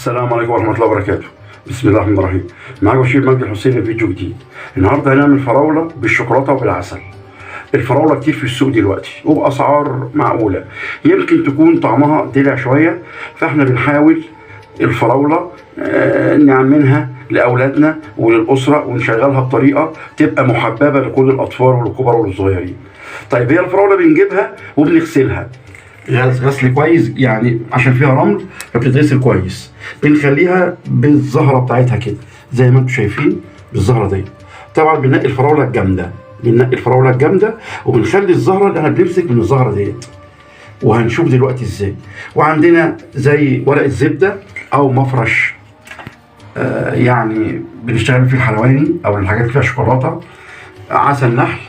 السلام عليكم ورحمة الله وبركاته. بسم الله الرحمن الرحيم. معاكم الشيخ مجدي الحسين في فيديو جديد. النهارده هنعمل فراولة بالشوكولاتة وبالعسل. الفراولة كتير في السوق دلوقتي وبأسعار معقولة، يمكن تكون طعمها دلع شوية، فاحنا بنحاول الفراولة نعملها لأولادنا وللأسرة ونشغلها بطريقة تبقى محببة لكل الأطفال والكبار والصغيرين. طيب هي الفراولة بنجيبها وبنغسلها غسل كويس، يعني عشان فيها رمل فبتتغسل كويس. بنخليها بالزهره بتاعتها كده زي ما انتم شايفين بالزهره دي. طبعا بننقي الفراوله الجامده، وبنخلي الزهره اللي احنا بنمسك من الزهره ديت، وهنشوف دلوقتي ازاي. وعندنا زي ورقه زبده او مفرش، يعني بنشتغل فيه الحلواني او الحاجات اللي فيها شوكولاته، عسل نحل،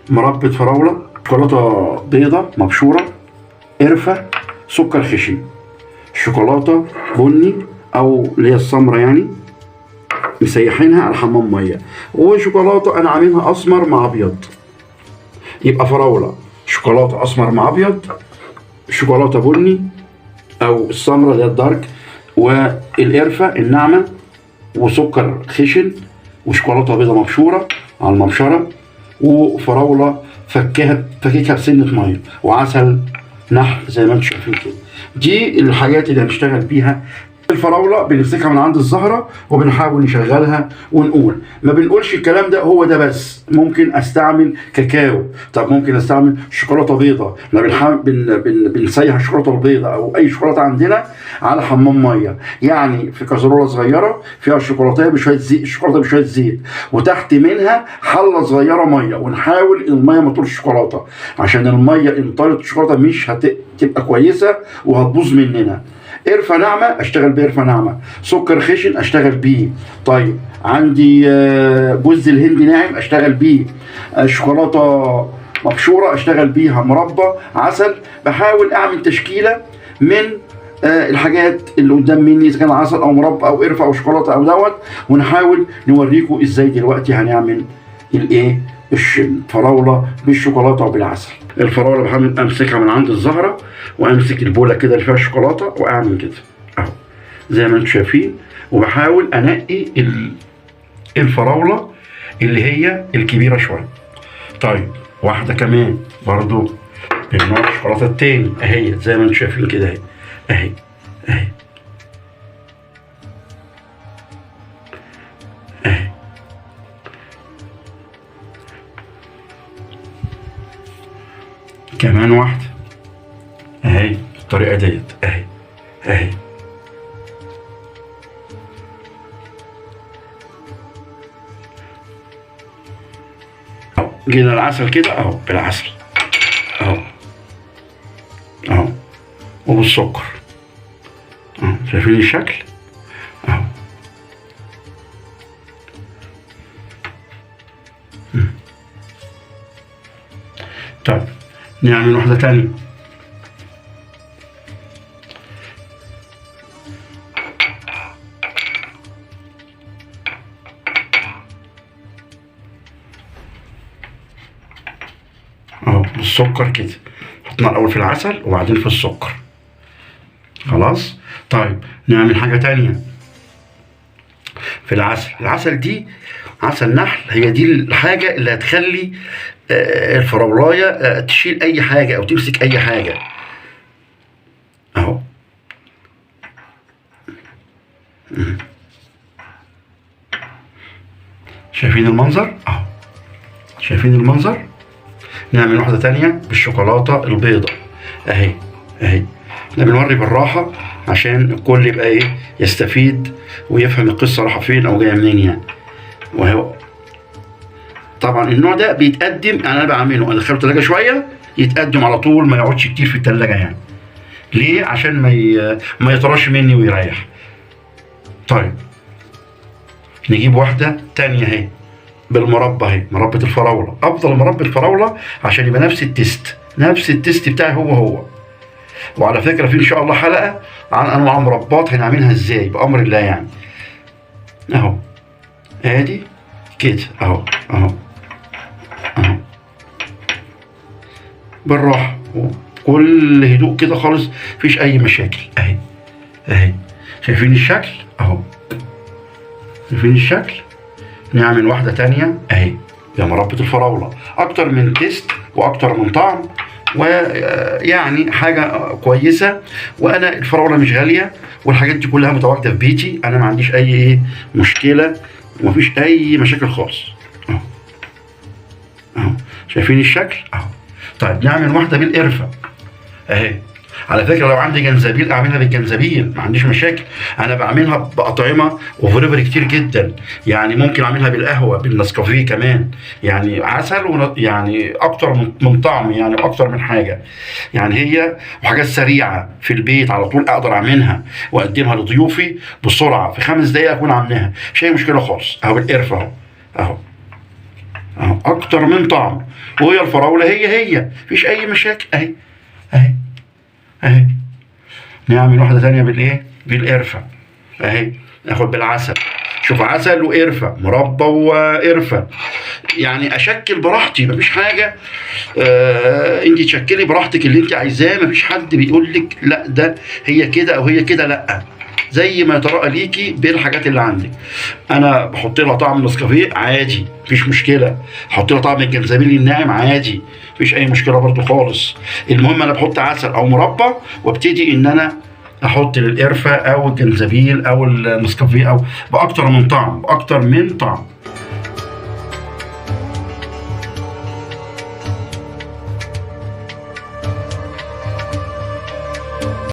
مربى فراوله، شوكولاته بيضه مبشوره، قرفه، سكر خشن، شوكولاته بني او اللي هي السمراء يعني مسيحينها على حمام ميه، وشوكولاته انا عاملها اسمر مع ابيض. يبقى فراوله شوكولاته اسمر مع ابيض، شوكولاته بني او السمراء اللي هي الدارك، والقرفه الناعمه، وسكر خشن، وشوكولاته بيضه مبشوره على المبشره، وفراوله فكيكها بسنه ميه، وعسل نحل زي ما انتم شايفين كده. دي الحاجات اللي هنشتغل بيها. الفراوله بنمسكها من عند الزهره وبنحاول نشغلها ونقول، ما بنقولش الكلام ده هو ده بس، ممكن استعمل كاكاو، طب ممكن استعمل شوكولاته بيضاء، بنسيح الشوكولاته البيضاء او اي شوكولاته عندنا على حمام ميه، يعني في كازرونه صغيره فيها الشوكولاته بشويه زيت، الشوكولاته بشويه زيت، وتحت منها حله صغيره ميه، ونحاول الميه ما تطولش الشوكولاته، عشان الميه ان طالت الشوكولاته مش هتبقى كويسه وهتبوظ مننا. قرفه ناعمه اشتغل بقرفه ناعمه، سكر خشن اشتغل بيه، طيب عندي جوز الهند ناعم اشتغل بيه، شوكولاته مبشوره اشتغل بيها، مربى، عسل. بحاول اعمل تشكيله من الحاجات اللي قدام مني، اذا كان عسل او مربى او قرفه او شوكولاته او دوت، ونحاول نوريكم ازاي دلوقتي هنعمل الايه الفراوله بالشوكولاته وبالعسل. الفراوله بحاول امسكها من عند الزهره، وامسك البوله كده اللي فيها الشوكولاته واعمل كده اهو زي ما انتم شايفين، وبحاول انقي الفراوله اللي هي الكبيره شويه. طيب واحده كمان برضو من نوع الشوكولاته التاني اهي زي ما انتم شايفين كده اهي اهي اهي اهي. كمان واحده اهي بالطريقه ديت اهي اهي. جينا العسل كده اهو بالعسل اهو اهو، وبالسكر اهو، شايفين الشكل اهو. طيب نعمل واحدة تانية. اهو بالسكر كده، حطنا الاول في العسل وبعدين في السكر خلاص. طيب نعمل حاجة تانية في العسل. العسل دي عسل نحل، هي دي الحاجة اللي هتخلي الفراولاية تشيل اي حاجة او تمسك اي حاجة اهو. شايفين المنظر اهو، شايفين المنظر. نعمل واحدة تانية بالشوكولاتة البيضاء اهي اهي. احنا بنوري بالراحة عشان الكل يبقى ايه يستفيد ويفهم القصة رايحة فين او جاية منين يعني. وهو طبعا النوع ده بيتقدم، انا بعمله ادخله التلاجة شوية يتقدم على طول، ما يقعدش كتير في التلاجة يعني. ليه؟ عشان ما يطرش مني ويريح. طيب نجيب واحدة تانية اهي بالمربى اهي، مربى الفراولة. افضل مربى الفراولة عشان يبقى نفس التست بتاعي هو. وعلى فكرة في ان شاء الله حلقة عن انواع مربات هنعملها ازاي بامر الله يعني اهو. ادي كده اهو اهو اهو بالراحة وكل هدوء كده خالص، مفيش اي مشاكل اهي اهي. شايفين الشكل اهو، شايفين الشكل. نعمل واحدة تانية اهي يا مربى الفراولة، اكتر من تيست واكتر من طعم، ويعني حاجة كويسة. وانا الفراولة مش غالية، والحاجات دي كلها متواجدة في بيتي، انا ما عنديش اي ايه مشكلة، ومفيش اي مشاكل خالص اهو. اهو شايفين الشكل اهو. طيب نعمل واحدة بالقرفة اهي. على فكره لو عندي جنزبيل اعملها بالجنزبيل، ما عنديش مشاكل. انا بعملها باطعمه وفليفر كتير جدا، يعني ممكن اعملها بالقهوه بالنسكافيه كمان، يعني عسل يعني اكتر من طعم، يعني اكتر من حاجه. يعني هي وحاجات سريعه في البيت على طول اقدر اعملها واقدمها لضيوفي بسرعه، في 5 دقائق اكون عاملاها، مش اي مشكله خالص. اهو بالقرفه اهو اهو اهو اكتر من طعم. وهي الفراوله هي مفيش اي مشاكل اهي اهي اهي. نعمل واحدة تانية بالايه؟ بالقرفة اهي. ناخد بالعسل، شوف عسل وقرفة، مربى وقرفة، يعني اشكل براحتي مفيش حاجة. انت تشكلي براحتك اللي انت عايزاه، مفيش حد بيقول لك لا ده هي كده او هي كده، لا، زي ما يتراءى ليكي بالحاجات اللي عندك. انا بحط لها طعم نسكافيه عادي مفيش مشكله، احط لها طعم الجنزبيل الناعم عادي مفيش اي مشكله برضو خالص. المهم انا بحط عسل او مربى، وابتدي ان انا احط للقرفه او الجنزبيل او النسكافيه او باكتر من طعم، باكتر من طعم.